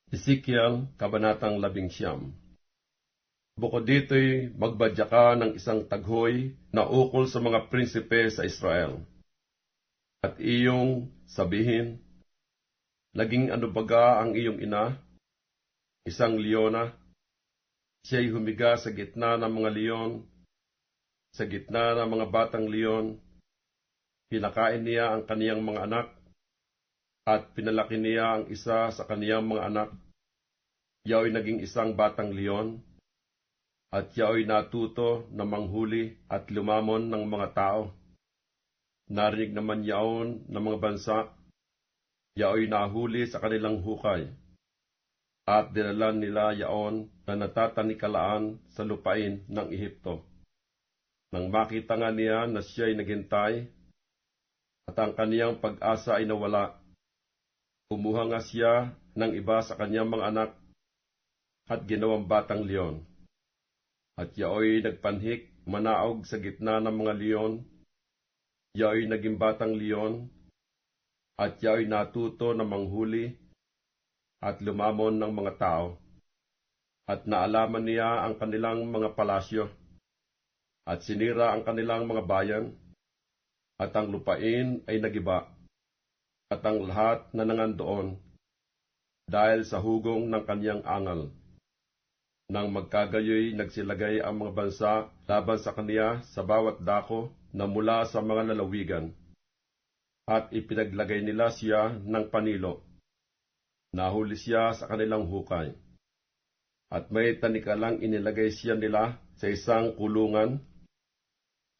Ezekiel, Kabanatang 11. Bukod dito'y magbadya ka ng isang taghoy na ukol sa mga prinsipe sa Israel. At iyong sabihin, naging ano baga ang iyong ina? Isang leona. Siya'y humiga sa gitna ng mga leon, sa gitna ng mga batang leon. Pinakain niya ang kaniyang mga anak, at pinalaki niya ang isa sa kaniyang mga anak. Yao'y naging isang batang leon, at yao'y natuto na manghuli at lumamon ng mga tao. Narinig naman yaon ng mga bansa, yao'y nahuli sa kanilang hukay, at dinalan nila yaon na natatanikalaan sa lupain ng Ehipto. Nang makita nga niya na siya'y naghintay, at ang kaniyang pag-asa ay nawala, kumuha nga siya ng iba sa kaniyang mga anak, at ginawang batang leon. At yao'y nagpanhik manaog sa gitna ng mga leon, yao'y naging batang leon, at yao'y natuto na manghuli at lumamon ng mga tao. At naalaman niya ang kanilang mga palasyo, at sinira ang kanilang mga bayan, at ang lupain ay nagiba, at ang lahat na nangandoon, dahil sa hugong ng kaniyang angal. Nang magkagayoy, nagsilagay ang mga bansa laban sa kaniya sa bawat dako na mula sa mga lalawigan, at ipinaglagay nila siya ng panilo. Nahuli siya sa kanilang hukay, at may tanikalang inilagay siya nila sa isang kulungan,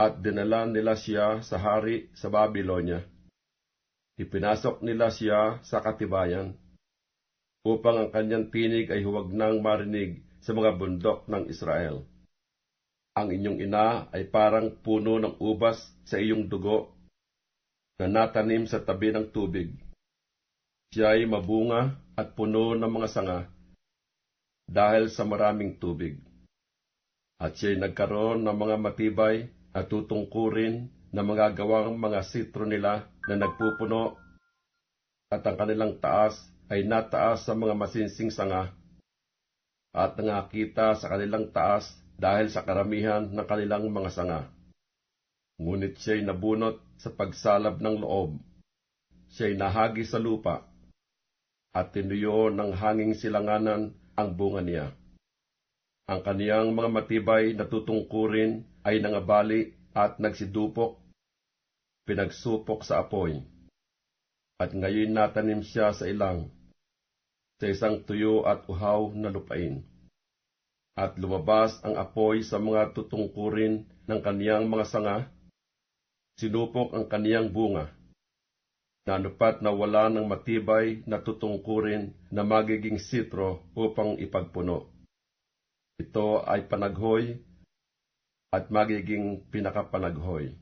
at dinala nila siya sa hari sa Babilonya. Ipinasok nila siya sa katibayan, upang ang kanyang tinig ay huwag nang marinig sa mga bundok ng Israel. Ang inyong ina ay parang puno ng ubas sa iyong dugo, na natanim sa tabi ng tubig. Siya ay mabunga at puno ng mga sanga, dahil sa maraming tubig. At siya'y nagkaroon ng mga matibay at tutungkurin na magagawang mga sitro nila na nagpupuno, at ang kanilang taas ay nataas sa mga masinsing sanga, at nangakita sa kanilang taas dahil sa karamihan ng kanilang mga sanga. Ngunit siya'y nabunot sa pagsalab ng loob. Siya'y nahagi sa lupa, at tinuyo ng hanging silanganan ang bunga niya. Ang kaniyang mga matibay na tutungkurin ay nangabali at nagsidupok, pinagsupok sa apoy. At ngayon natanim siya sa ilang, sa isang tuyo at uhaw na lupain. At lumabas ang apoy sa mga tutungkurin ng kaniyang mga sanga, sinupok ang kaniyang bunga, nanupat na wala ng matibay na tutungkurin na magiging sitro upang ipagpuno. Ito ay panaghoy at magiging pinakapanaghoy.